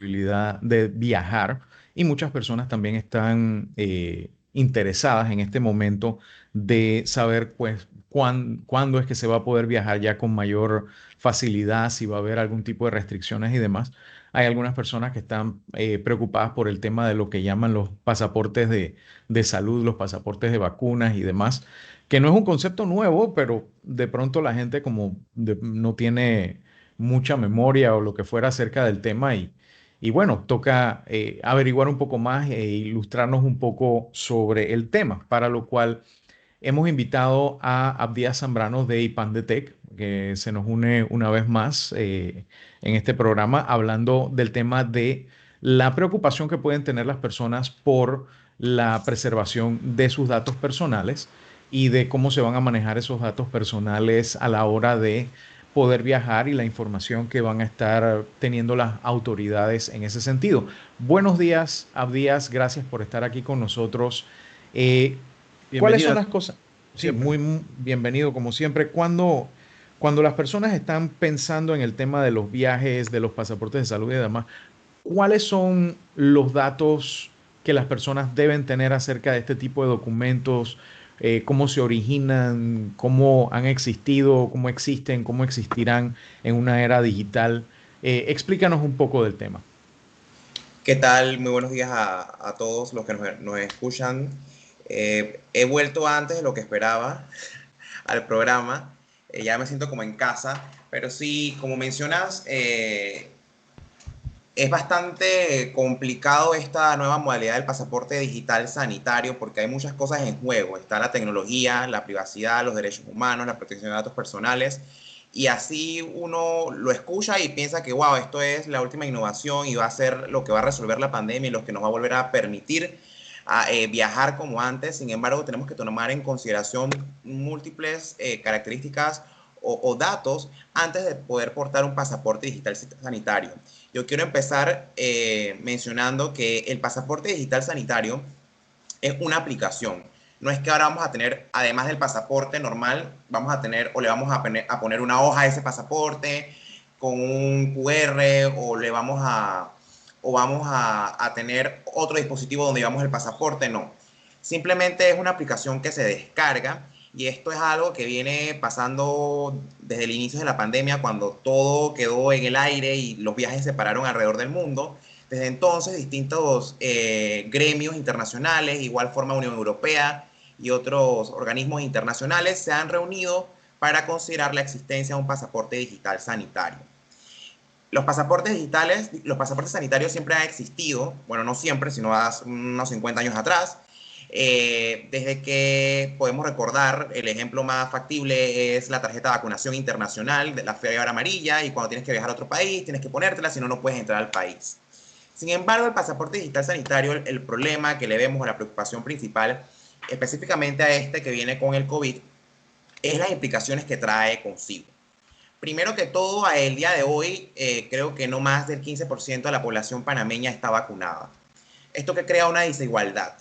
posibilidad de viajar y muchas personas también están interesadas en este momento de saber pues cuándo es que se va a poder viajar ya con mayor facilidad, si va a haber algún tipo de restricciones y demás. Hay algunas personas que están preocupadas por el tema de lo que llaman los pasaportes de salud, los pasaportes de vacunas y demás, que no es un concepto nuevo, pero de pronto la gente como no tiene mucha memoria o lo que fuera acerca del tema y bueno, toca averiguar un poco más e ilustrarnos un poco sobre el tema, para lo cual hemos invitado a Abdías Zambrano de IPANDETEC, que se nos une una vez más en este programa, hablando del tema de la preocupación que pueden tener las personas por la preservación de sus datos personales y de cómo se van a manejar esos datos personales a la hora de poder viajar y la información que van a estar teniendo las autoridades en ese sentido. Buenos días, Abdías, gracias por estar aquí con nosotros. Eh, ¿Cuáles son Bienvenida las cosas? Sí, siempre. muy bienvenido como siempre. Cuando las personas están pensando en el tema de los viajes, de los pasaportes de salud y demás, ¿cuáles son los datos que las personas deben tener acerca de este tipo de documentos? ¿Cómo se originan? ¿Cómo han existido? ¿Cómo existen? ¿Cómo existirán en una era digital? Explícanos un poco del tema. ¿Qué tal? Muy buenos días a todos los que nos escuchan. He vuelto antes de lo que esperaba al programa. Ya me siento como en casa. Pero sí, como mencionas, es bastante complicado esta nueva modalidad del pasaporte digital sanitario porque hay muchas cosas en juego. Está la tecnología, la privacidad, los derechos humanos, la protección de datos personales. Y así uno lo escucha y piensa que, wow, esto es la última innovación y va a ser lo que va a resolver la pandemia y lo que nos va a volver a permitir viajar como antes. Sin embargo, tenemos que tomar en consideración múltiples características o datos antes de poder portar un pasaporte digital sanitario. Yo quiero empezar mencionando que el pasaporte digital sanitario es una aplicación. No es que ahora vamos a tener, además del pasaporte normal, vamos a tener o le vamos a poner una hoja a ese pasaporte con un QR o le vamos a o vamos a tener otro dispositivo donde llevamos el pasaporte, no. Simplemente es una aplicación que se descarga y esto es algo que viene pasando desde el inicio de la pandemia, cuando todo quedó en el aire y los viajes se pararon alrededor del mundo. Desde entonces, distintos gremios internacionales, igual forma Unión Europea y otros organismos internacionales se han reunido para considerar la existencia de un pasaporte digital sanitario. Los pasaportes digitales, los pasaportes sanitarios siempre han existido, bueno, no siempre, sino hace unos 50 años atrás. Desde que podemos recordar, el ejemplo más factible es la tarjeta de vacunación internacional, de la fiebre amarilla, y cuando tienes que viajar a otro país, tienes que ponértela, si no, no puedes entrar al país. Sin embargo, el pasaporte digital sanitario, el problema que le vemos o la preocupación principal, específicamente a este que viene con el COVID, es las implicaciones que trae consigo. Primero que todo, a el día de hoy, creo que no más del 15% de la población panameña está vacunada. Esto que crea una desigualdad.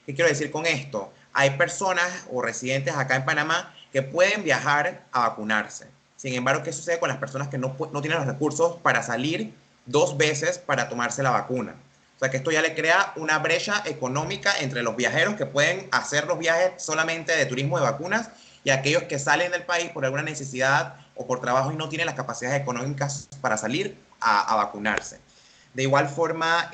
¿Qué quiero decir con esto? Hay personas o residentes acá en Panamá que pueden viajar a vacunarse. Sin embargo, ¿qué sucede con las personas que no tienen los recursos para salir 2 veces para tomarse la vacuna? O sea que esto ya le crea una brecha económica entre los viajeros que pueden hacer los viajes solamente de turismo de vacunas y aquellos que salen del país por alguna necesidad o por trabajo y no tienen las capacidades económicas para salir a vacunarse. De igual forma,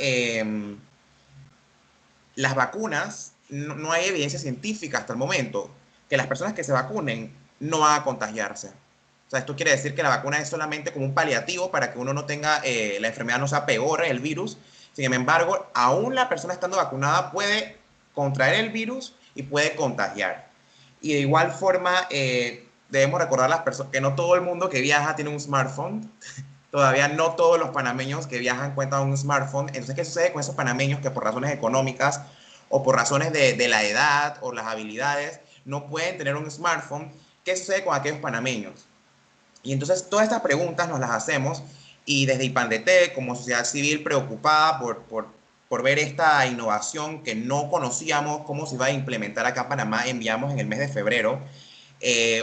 las vacunas, no hay evidencia científica hasta el momento que las personas que se vacunen no van a contagiarse. O sea, esto quiere decir que la vacuna es solamente como un paliativo para que uno no tenga, la enfermedad no sea peor, el virus. Sin embargo, aún la persona estando vacunada puede contraer el virus y puede contagiar. Y de igual forma, debemos recordar a las personas que no todo el mundo que viaja tiene un smartphone. Todavía no todos los panameños que viajan cuentan con un smartphone. Entonces, ¿qué sucede con esos panameños que por razones económicas o por razones de la edad o las habilidades no pueden tener un smartphone? ¿Qué sucede con aquellos panameños? Y entonces todas estas preguntas nos las hacemos y desde IPANDETEC, como sociedad civil preocupada por ver esta innovación que no conocíamos cómo se iba a implementar acá en Panamá, enviamos en el mes de febrero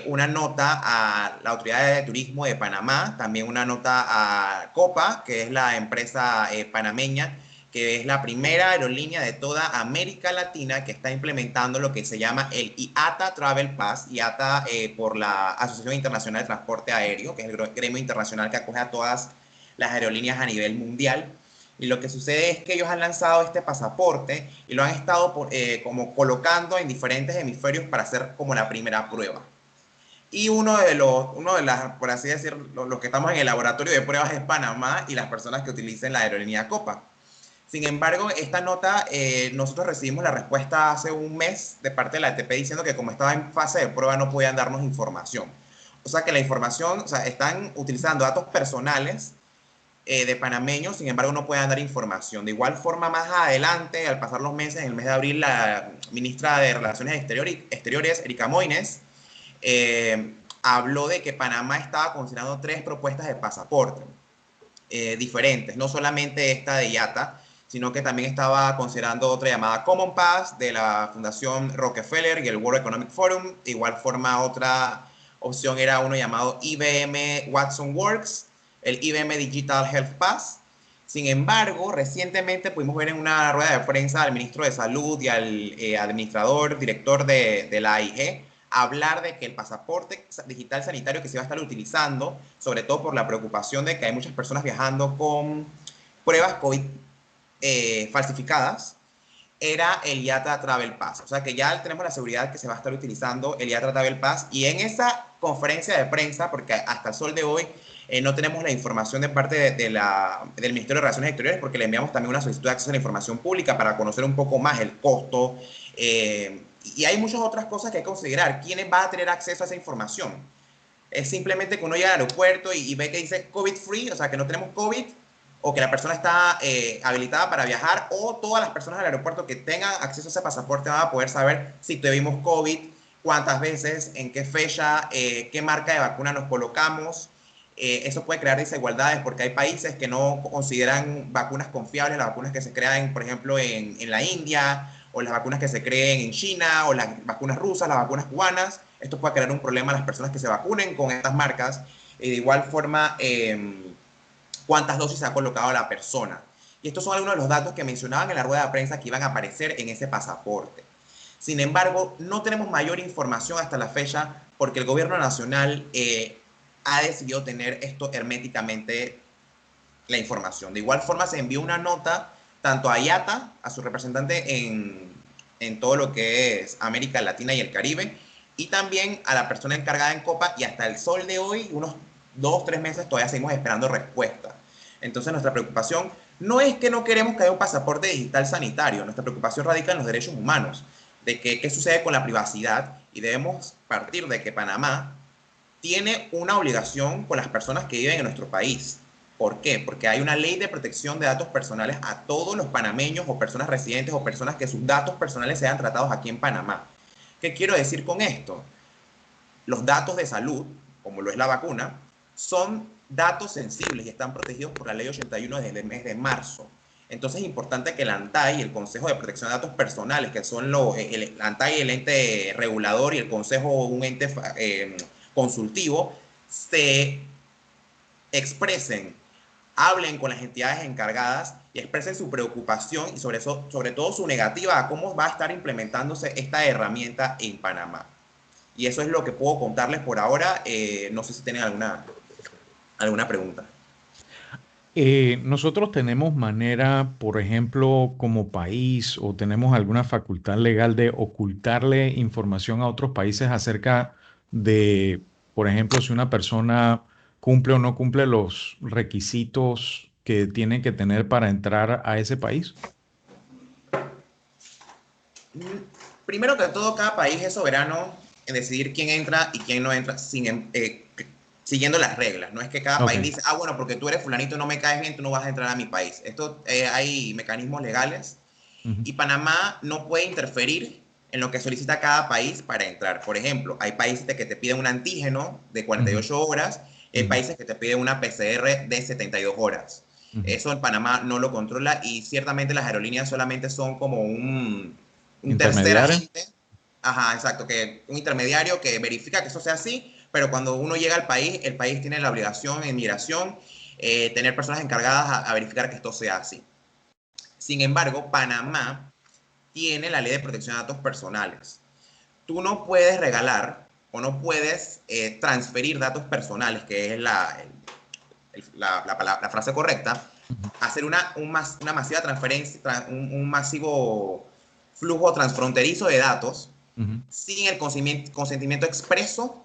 una nota a la Autoridad de Turismo de Panamá, también una nota a Copa, que es la empresa panameña, que es la primera aerolínea de toda América Latina que está implementando lo que se llama el IATA Travel Pass, IATA por la Asociación Internacional de Transporte Aéreo, que es el gremio internacional que acoge a todas las aerolíneas a nivel mundial. Y lo que sucede es que ellos han lanzado este pasaporte y lo han estado como colocando en diferentes hemisferios para hacer como la primera prueba. Y uno de las, por así decirlo, los que estamos en el laboratorio de pruebas es Panamá y las personas que utilicen la aerolínea Copa. Sin embargo, esta nota, nosotros recibimos la respuesta hace un mes de parte de la ATP diciendo que como estaba en fase de prueba no podían darnos información. O sea que la información, o sea, están utilizando datos personales de panameños, sin embargo no pueden dar información. De igual forma, más adelante, al pasar los meses, en el mes de abril, la ministra de Relaciones Exteriores, Erika Moines, habló de que Panamá estaba considerando 3 propuestas de pasaporte diferentes, no solamente esta de IATA, sino que también estaba considerando otra llamada Common Pass de la Fundación Rockefeller y el World Economic Forum. De igual forma, otra opción era uno llamado IBM Watson Works, el IBM Digital Health Pass. Sin embargo, recientemente pudimos ver en una rueda de prensa al ministro de Salud y al administrador, director de la AIG, hablar de que el pasaporte digital sanitario que se va a estar utilizando, sobre todo por la preocupación de que hay muchas personas viajando con pruebas COVID falsificadas, era el IATA Travel Pass. O sea que ya tenemos la seguridad que se va a estar utilizando el IATA Travel Pass. Y en esa conferencia de prensa, porque hasta el sol de hoy no tenemos la información de parte del Ministerio de Relaciones Exteriores, porque le enviamos también una solicitud de acceso a la información pública para conocer un poco más el costo. Y hay muchas otras cosas que hay que considerar. ¿Quién va a tener acceso a esa información? Es simplemente que uno llega al aeropuerto y ve que dice COVID free, o sea que no tenemos COVID, o que la persona está habilitada para viajar, o todas las personas del aeropuerto que tengan acceso a ese pasaporte van a poder saber si tuvimos COVID, cuántas veces, en qué fecha, qué marca de vacuna nos colocamos. Eso puede crear desigualdades porque hay países que no consideran vacunas confiables, las vacunas que se crean, por ejemplo, en la India, o las vacunas que se creen en China, o las vacunas rusas, las vacunas cubanas. Esto puede crear un problema a las personas que se vacunen con estas marcas. Y de igual forma, cuántas dosis se ha colocado la persona. Y estos son algunos de los datos que mencionaban en la rueda de prensa que iban a aparecer en ese pasaporte. Sin embargo, no tenemos mayor información hasta la fecha porque el gobierno nacional ha decidido tener esto herméticamente la información. De igual forma, se envió una nota tanto a IATA, a su representante en todo lo que es América Latina y el Caribe, y también a la persona encargada en Copa, y hasta el sol de hoy, unos 2-3 meses, todavía seguimos esperando respuesta. Entonces, nuestra preocupación no es que no queremos que haya un pasaporte digital sanitario, nuestra preocupación radica en los derechos humanos, de qué sucede con la privacidad, y debemos partir de que Panamá tiene una obligación con las personas que viven en nuestro país. ¿Por qué? Porque hay una ley de protección de datos personales a todos los panameños o personas residentes o personas que sus datos personales sean tratados aquí en Panamá. ¿Qué quiero decir con esto? Los datos de salud, como lo es la vacuna, son datos sensibles y están protegidos por la ley 81 desde el mes de marzo. Entonces es importante que el ANTAI, el Consejo de Protección de Datos Personales, que son el ANTAI, el ente regulador, y el Consejo, un ente consultivo, se expresen, hablen con las entidades encargadas y expresen su preocupación y sobre todo su negativa a cómo va a estar implementándose esta herramienta en Panamá. Y eso es lo que puedo contarles por ahora. No sé si tienen alguna pregunta. Nosotros tenemos manera, por ejemplo, como país, o tenemos alguna facultad legal de ocultarle información a otros países acerca de, por ejemplo, si una persona cumple o no cumple los requisitos que tiene que tener para entrar a ese país. Primero que todo, cada país es soberano en decidir quién entra y quién no entra siguiendo las reglas. No es que cada Ok. país dice, bueno, porque tú eres fulanito y no me caes bien, tú no vas a entrar a mi país. Esto hay mecanismos legales Ujú, y Panamá no puede interferir en lo que solicita cada país para entrar. Por ejemplo, hay países que te piden un antígeno de ujú, 48 horas, hay ujú, países que te piden una PCR de 72 horas. ujú. Eso en Panamá no lo controla y ciertamente las aerolíneas solamente son como un tercer Intermediario. agente Ajá, exacto, que un intermediario que verifica que eso sea así, pero cuando uno llega al país, el país tiene la obligación en migración, tener personas encargadas a verificar que esto sea así. Sin embargo, Panamá tiene la ley de protección de datos personales. Tú no puedes regalar o no puedes transferir datos personales, que es la frase correcta, Ujú, hacer una masiva transferencia, un masivo flujo transfronterizo de datos ujú, sin el consentimiento expreso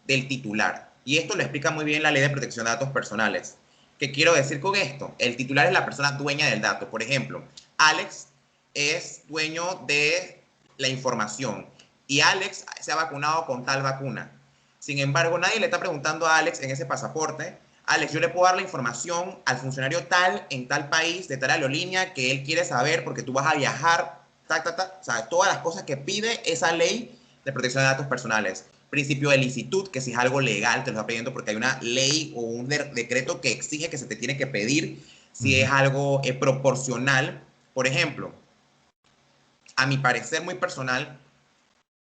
del titular. Y esto lo explica muy bien la ley de protección de datos personales. ¿Qué quiero decir con esto? El titular es la persona dueña del dato. Por ejemplo, Alex es dueño de la información y Alex se ha vacunado con tal vacuna. Sin embargo, nadie le está preguntando a Alex en ese pasaporte, Alex, yo le puedo dar la información al funcionario tal en tal país, de tal aerolínea, que él quiere saber porque tú vas a viajar, o sea, todas las cosas que pide esa ley de protección de datos personales. Principio de licitud, que si es algo legal te lo está pidiendo porque hay una ley o un decreto que exige que se te tiene que pedir si ujú. es algo proporcional. Por ejemplo, a mi parecer muy personal,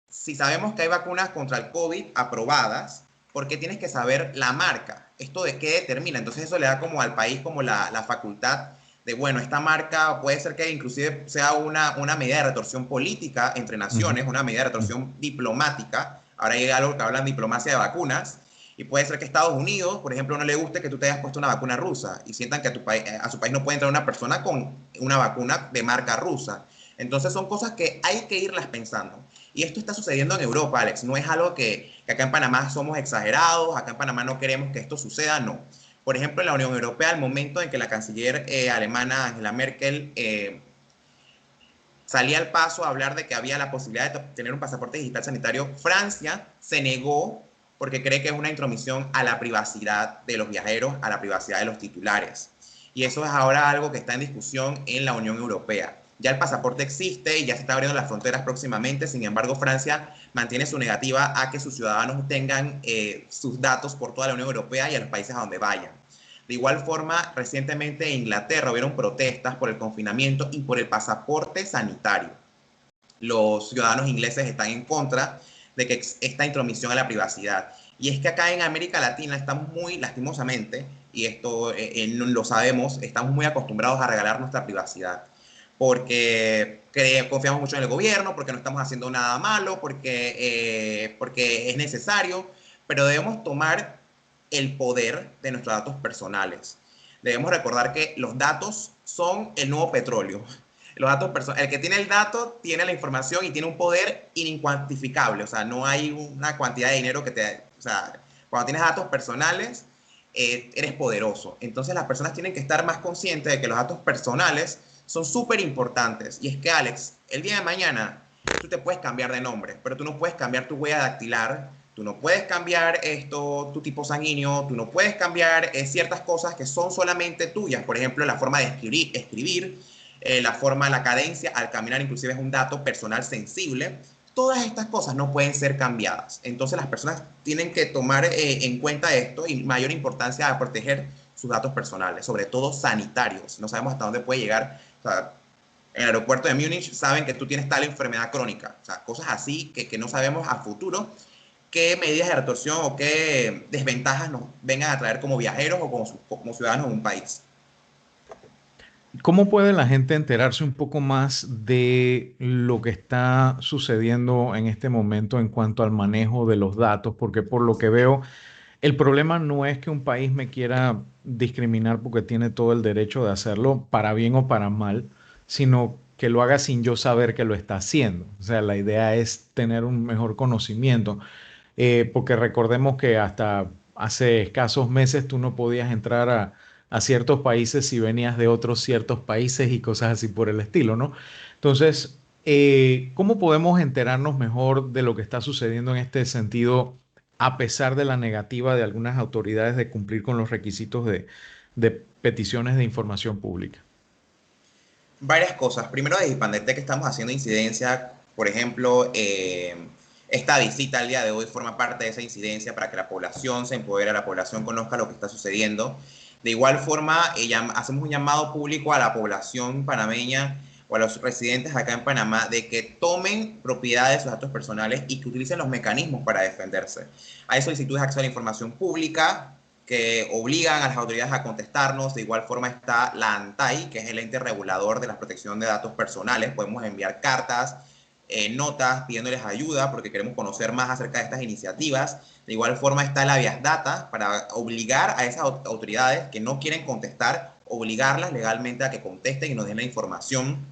si sabemos que hay vacunas contra el COVID aprobadas, ¿por qué tienes que saber la marca? ¿Esto de qué determina? Entonces eso le da como al país como la facultad de, bueno, esta marca puede ser que inclusive sea una medida de retorsión política entre Ujú, naciones, una medida de ujú. retorsión diplomática. Ahora hay algo que hablan de diplomacia de vacunas. Y puede ser que Estados Unidos, por ejemplo, no le guste que tú te hayas puesto una vacuna rusa y sientan que a su país no puede entrar una persona con una vacuna de marca rusa. Entonces son cosas que hay que irlas pensando. Y esto está sucediendo en Europa, Alex. No es algo que acá en Panamá somos exagerados, acá en Panamá no queremos que esto suceda, no. Por ejemplo, en la Unión Europea, al momento en que la canciller alemana Angela Merkel salía al paso a hablar de que había la posibilidad de tener un pasaporte digital sanitario, Francia se negó porque cree que es una intromisión a la privacidad de los viajeros, a la privacidad de los titulares. Y eso es ahora algo que está en discusión en la Unión Europea. Ya el pasaporte existe y ya se está abriendo las fronteras próximamente, sin embargo Francia mantiene su negativa a que sus ciudadanos tengan sus datos por toda la Unión Europea y a los países a donde vayan. De igual forma, recientemente en Inglaterra hubieron protestas por el confinamiento y por el pasaporte sanitario. Los ciudadanos ingleses están en contra de que esta intromisión a la privacidad. Y es que acá en América Latina estamos muy, lastimosamente, y esto lo sabemos, estamos muy acostumbrados a regalar nuestra privacidad. Porque confiamos mucho en el gobierno, porque no estamos haciendo nada malo, porque es necesario, pero debemos tomar el poder de nuestros datos personales. Debemos recordar que los datos son el nuevo petróleo. Los datos el que tiene el dato tiene la información y tiene un poder incuantificable. O sea, no hay una cantidad de dinero que te... O sea, cuando tienes datos personales, eres poderoso. Entonces las personas tienen que estar más conscientes de que los datos personales son súper importantes. Y es que, Alex, el día de mañana tú te puedes cambiar de nombre, pero tú no puedes cambiar tu huella dactilar, tú no puedes cambiar tu tipo sanguíneo, tú no puedes cambiar ciertas cosas que son solamente tuyas. Por ejemplo, la forma de escribir la forma, la cadencia al caminar, inclusive es un dato personal sensible. Todas estas cosas no pueden ser cambiadas. Entonces las personas tienen que tomar en cuenta esto y mayor importancia a proteger sus datos personales, sobre todo sanitarios. No sabemos hasta dónde puede llegar. O sea, en el aeropuerto de Múnich saben que tú tienes tal enfermedad crónica. O sea, cosas así que no sabemos a futuro qué medidas de retorsión o qué desventajas nos vengan a traer como viajeros o como ciudadanos de un país. ¿Cómo puede la gente enterarse un poco más de lo que está sucediendo en este momento en cuanto al manejo de los datos? Porque por lo que veo, el problema no es que un país me quiera discriminar porque tiene todo el derecho de hacerlo para bien o para mal, sino que lo haga sin yo saber que lo está haciendo. O sea, la idea es tener un mejor conocimiento, porque recordemos que hasta hace escasos meses tú no podías entrar a ciertos países si venías de otros ciertos países y cosas así por el estilo, ¿no? Entonces, ¿cómo podemos enterarnos mejor de lo que está sucediendo en este sentido, a pesar de la negativa de algunas autoridades de cumplir con los requisitos de peticiones de información pública? Varias cosas. Primero, de Hispandete que estamos haciendo incidencia, por ejemplo, esta visita al día de hoy forma parte de esa incidencia para que la población se empodere, la población conozca lo que está sucediendo. De igual forma, hacemos un llamado público a la población panameña o a los residentes acá en Panamá de que tomen propiedad de sus datos personales y que utilicen los mecanismos para defenderse. Hay solicitudes de acceso a la información pública que obligan a las autoridades a contestarnos. De igual forma está la ANTAI, que es el ente regulador de la protección de datos personales. Podemos enviar cartas, notas pidiéndoles ayuda porque queremos conocer más acerca de estas iniciativas. De igual forma está la Habeas Data para obligar a esas autoridades que no quieren contestar, obligarlas legalmente a que contesten y nos den la información.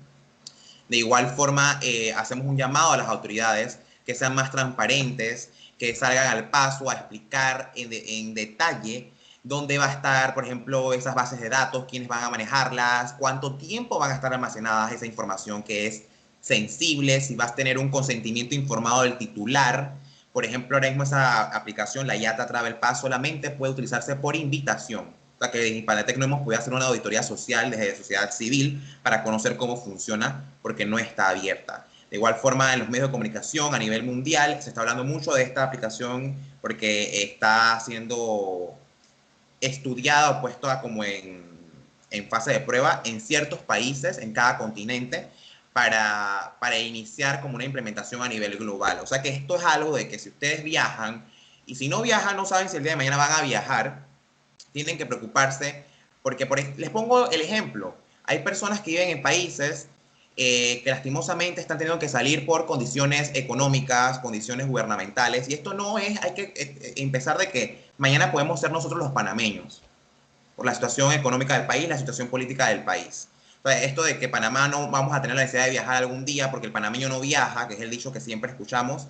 De igual forma hacemos un llamado a las autoridades que sean más transparentes, que salgan al paso a explicar en detalle dónde va a estar, por ejemplo, esas bases de datos, quiénes van a manejarlas, cuánto tiempo van a estar almacenadas esa información que es sensible, si vas a tener un consentimiento informado del titular. Por ejemplo, ahora mismo esa aplicación, la IATA Travel Pass, solamente puede utilizarse por invitación. O sea que en Hispaniatec no hemos podido hacer una auditoría social desde sociedad civil para conocer cómo funciona porque no está abierta. De igual forma, en los medios de comunicación a nivel mundial se está hablando mucho de esta aplicación porque está siendo estudiada o puesta como en fase de prueba en ciertos países, en cada continente, para iniciar como una implementación a nivel global. O sea que esto es algo de que si ustedes viajan, y si no viajan, no saben si el día de mañana van a viajar, tienen que preocuparse, porque les pongo el ejemplo. Hay personas que viven en países que lastimosamente están teniendo que salir por condiciones económicas, condiciones gubernamentales, y esto no es, hay que empezar de que mañana podemos ser nosotros los panameños, por la situación económica del país, la situación política del país. Entonces, esto de que Panamá no vamos a tener la necesidad de viajar algún día porque el panameño no viaja, que es el dicho que siempre escuchamos,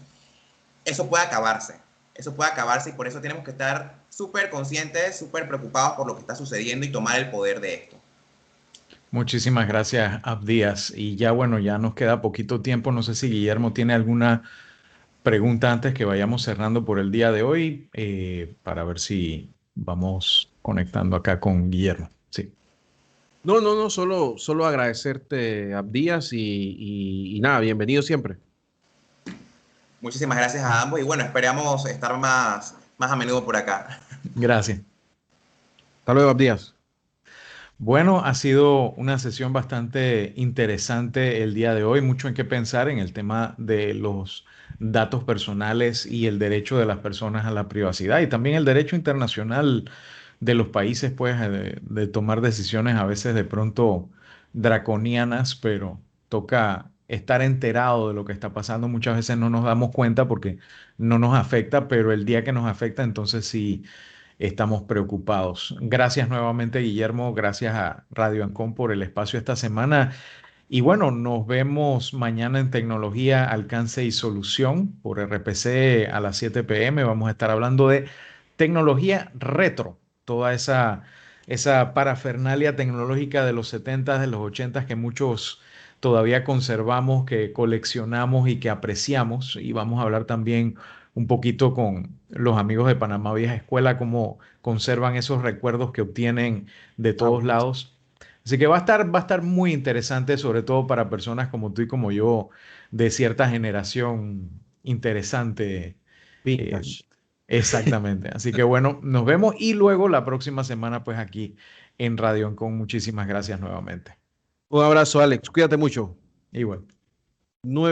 eso puede acabarse. Eso puede acabarse y por eso tenemos que estar súper conscientes, súper preocupados por lo que está sucediendo y tomar el poder de esto. Muchísimas gracias, Abdías. Y ya bueno, ya nos queda poquito tiempo. No sé si Guillermo tiene alguna pregunta antes que vayamos cerrando por el día de hoy, para ver si vamos conectando acá con Guillermo. Sí. No, solo agradecerte, Abdías, y nada, bienvenido siempre. Muchísimas gracias a ambos y bueno, esperamos estar más a menudo por acá. Gracias. Hasta luego, Abdías. Bueno, ha sido una sesión bastante interesante el día de hoy, mucho en qué pensar en el tema de los datos personales y el derecho de las personas a la privacidad y también el derecho internacional de los países, pues, de tomar decisiones a veces de pronto draconianas, pero toca estar enterado de lo que está pasando. Muchas veces no nos damos cuenta porque no nos afecta, pero el día que nos afecta, entonces sí estamos preocupados. Gracias nuevamente, Guillermo. Gracias a Radio Ancon por el espacio esta semana. Y bueno, nos vemos mañana en Tecnología, Alcance y Solución por RPC a las 7 p.m. Vamos a estar hablando de tecnología retro, toda esa parafernalia tecnológica de los 70, de los 80 que muchos todavía conservamos, que coleccionamos y que apreciamos. Y vamos a hablar también un poquito con los amigos de Panamá Vieja Escuela, cómo conservan esos recuerdos que obtienen de todos Bueno, lados. Así que va a estar muy interesante, sobre todo para personas como tú y como yo, de cierta generación interesante. eh, vintage. exactamente. Así que bueno, nos vemos y luego la próxima semana, pues aquí en Radio Ancon. Muchísimas gracias nuevamente. Un abrazo, Alex. Cuídate mucho. Igual. 9